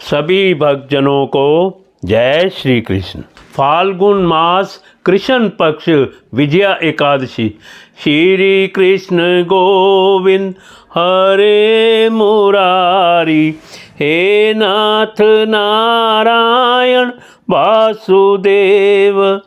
सभी भक्तजनों को जय श्री कृष्ण। फाल्गुन मास कृष्ण पक्ष विजया एकादशी। श्री कृष्ण गोविंद हरे मुरारी, हे नाथ नारायण वासुदेव।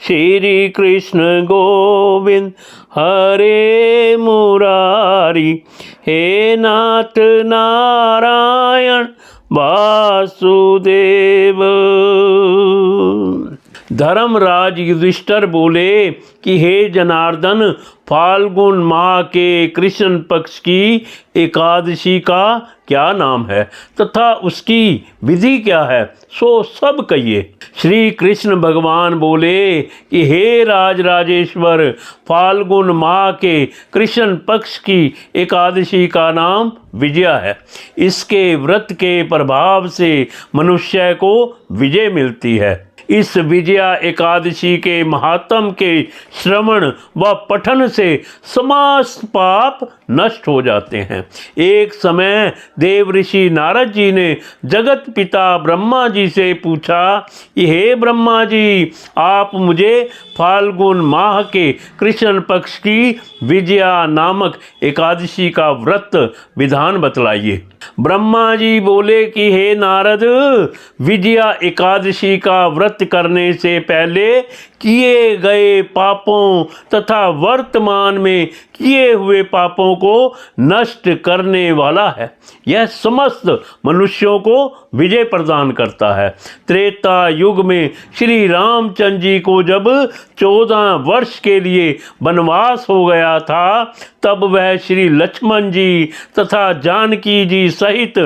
श्री कृष्ण गोविंद हरे मुरारी, हे नाथ नारायण वासुदेव। धर्मराज युधिष्ठिर बोले कि हे जनार्दन, फाल्गुन माह के कृष्ण पक्ष की एकादशी का क्या नाम है तथा उसकी विधि क्या है, सो सब कहिए। श्री कृष्ण भगवान बोले कि हे राजराजेश्वर, फाल्गुन माह के कृष्ण पक्ष की एकादशी का नाम विजया है। इसके व्रत के प्रभाव से मनुष्य को विजय मिलती है। इस विजया एकादशी के महात्म के श्रवण व पठन से समस्त पाप नष्ट हो जाते हैं। एक समय देव ऋषि नारद जी ने जगत पिता ब्रह्मा जी से पूछा कि हे ब्रह्मा जी, आप मुझे फाल्गुन माह के कृष्ण पक्ष की विजया नामक एकादशी का व्रत विधान बतलाइए। ब्रह्मा जी बोले कि हे नारद, विजया एकादशी का व्रत करने से पहले किए गए पापों तथा वर्तमान में किए हुए पापों को नष्ट करने वाला है। यह समस्त मनुष्यों को विजय प्रदान करता है। त्रेता युग में श्री रामचंद्र जी को जब 14 वर्ष के लिए वनवास हो गया था, तब वह श्री लक्ष्मण जी तथा जानकी जी सहित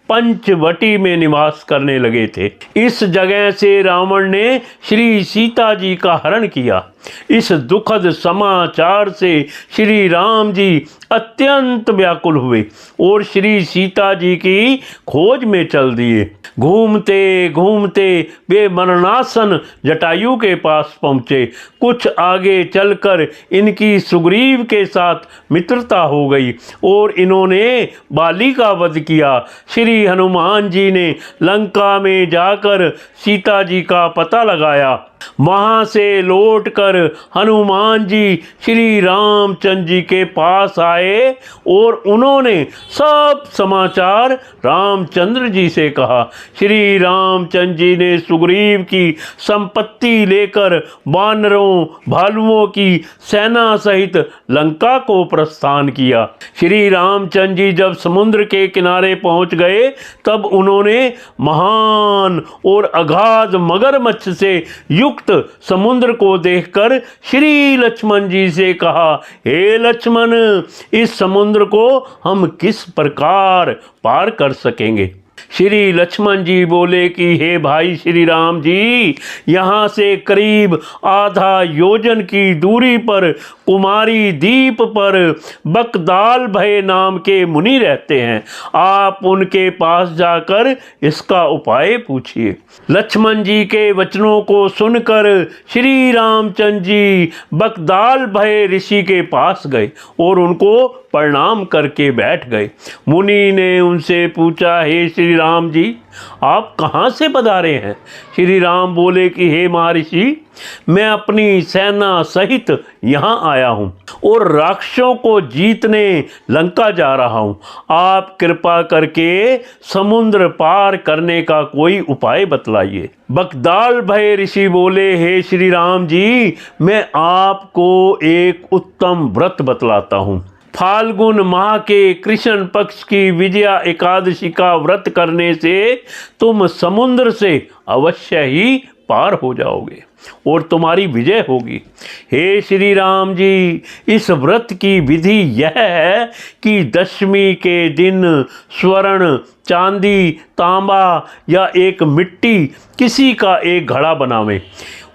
पंचवटी में निवास करने लगे थे। इस जगह से रावण ने श्री सीता जी का हरण किया। इस दुखद समाचार से श्री राम जी अत्यंत व्याकुल हुए और श्री सीता जी की खोज में चल दिए। घूमते घूमते वे मरणासन जटायु के पास पहुँचे। कुछ आगे चलकर इनकी सुग्रीव के साथ मित्रता हो गई और इन्होंने बाली का वध किया। श्री हनुमान जी ने लंका में जाकर सीता जी का पता लगाया। वहां से लौटकर हनुमान जी श्री रामचंद्र जी के पास आए और उन्होंने सब समाचार रामचंद्र जी से कहा। श्री रामचंद्र जी ने सुग्रीव की संपत्ति लेकर वानरों भालुओं की सेना सहित लंका को प्रस्थान किया। श्री रामचंद्र जी जब समुद्र के किनारे पहुंच गए, तब उन्होंने महान और अगाध मगरमच्छ से युक्त समुद्र को देखकर श्री लक्ष्मण जी से कहा, हे लक्ष्मण, इस समुद्र को हम किस प्रकार पार कर सकेंगे। श्री लक्ष्मण जी बोले कि हे भाई श्री राम जी, यहाँ से करीब आधा योजन की दूरी पर कुमारी द्वीप पर बकदाल भय नाम के मुनि रहते हैं। आप उनके पास जाकर इसका उपाय पूछिए। लक्ष्मण जी के वचनों को सुनकर श्री रामचंद्र जी बकदाल भय ऋषि के पास गए और उनको प्रणाम करके बैठ गए। मुनि ने उनसे पूछा, हे श्री राम जी, आप कहाँ से पधारे हैं। श्री राम बोले कि हे महर्षि, मैं अपनी सेना सहित यहाँ आया हूँ और राक्षसों को जीतने लंका जा रहा हूँ। आप कृपा करके समुद्र पार करने का कोई उपाय बतलाइए। बकदाल भय ऋषि बोले, हे श्री राम जी, मैं आपको एक उत्तम व्रत बतलाता हूँ। फाल्गुन माह के कृष्ण पक्ष की विजया एकादशी का व्रत करने से तुम समुद्र से अवश्य ही पार हो जाओगे और तुम्हारी विजय होगी। हे श्री राम जी, इस व्रत की विधि यह है कि दशमी के दिन स्वर्ण, चांदी, तांबा या एक मिट्टी किसी का एक घड़ा बनावें।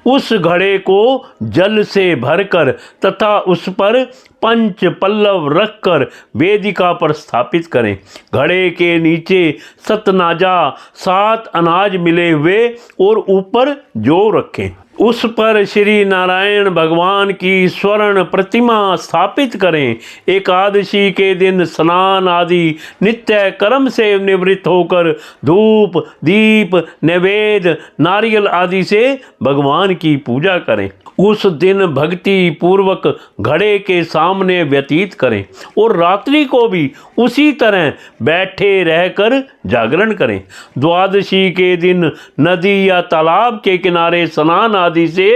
उस घड़े को जल से भरकर तथा उस पर पंच पल्लव रखकर वेदिका पर स्थापित करें। घड़े के नीचे सतनाजा 7 अनाज मिले हुए और ऊपर जौ रखें। उस पर श्री नारायण भगवान की स्वर्ण प्रतिमा स्थापित करें। एकादशी के दिन स्नान आदि नित्य कर्म से निवृत्त होकर धूप दीप नैवेद्य नारियल आदि से भगवान की पूजा करें। उस दिन भक्ति पूर्वक घड़े के सामने व्यतीत करें और रात्रि को भी उसी तरह बैठे रहकर जागरण करें। द्वादशी के दिन नदी या तालाब के किनारे स्नान आदि से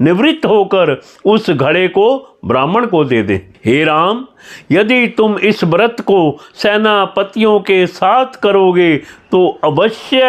निवृत्त होकर उस घड़े को ब्राह्मण को दे दे। हे राम, यदि तुम इस व्रत को सेनापतियों के साथ करोगे तो अवश्य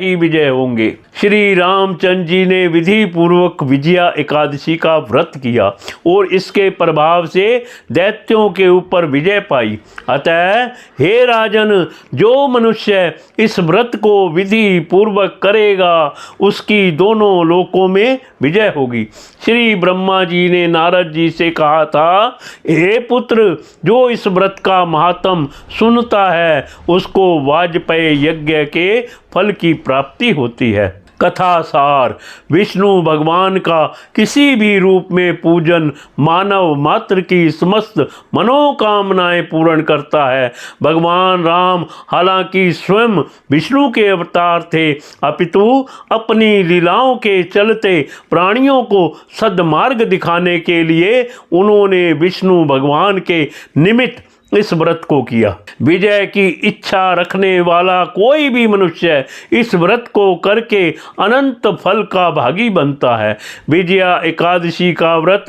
ही विजय होंगे। श्री रामचंद्र जी ने विधि पूर्वक विजया एकादशी का व्रत किया और इसके प्रभाव से दैत्यों के ऊपर विजय पाई। अतः हे राजन, जो मनुष्य इस व्रत को विधि पूर्वक करेगा उसकी दोनों लोकों में विजय होगी। श्री ब्रह्मा जी ने नारद जी से कहा था, हे पुत्र, जो इस व्रत का महात्म सुनता है उसको वाजपेय यज्ञ के फल की प्राप्ति होती है। कथा सार, विष्णु भगवान का किसी भी रूप में पूजन मानव मात्र की समस्त मनोकामनाएं पूर्ण करता है। भगवान राम हालांकि स्वयं विष्णु के अवतार थे, अपितु अपनी लीलाओं के चलते प्राणियों को सद्मार्ग दिखाने के लिए उन्होंने विष्णु भगवान के निमित्त इस व्रत को किया। विजय की इच्छा रखने वाला कोई भी मनुष्य इस व्रत को करके अनंत फल का भागी बनता है। विजया एकादशी का व्रत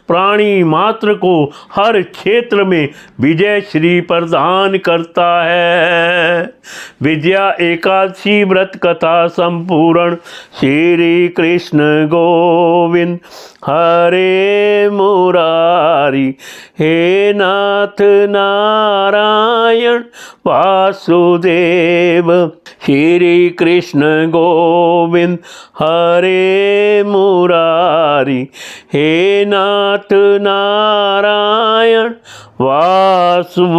प्राणी मात्र को हर क्षेत्र में विजय श्री प्रदान करता है। विजया एकादशी व्रत कथा संपूर्ण। श्री कृष्ण गोविंद हरे मुरारी, हे नाथ नारायण वासुदेव। श्री कृष्ण गोविंद हरे मुरारी, हे नाथ नारायण वासुदेव।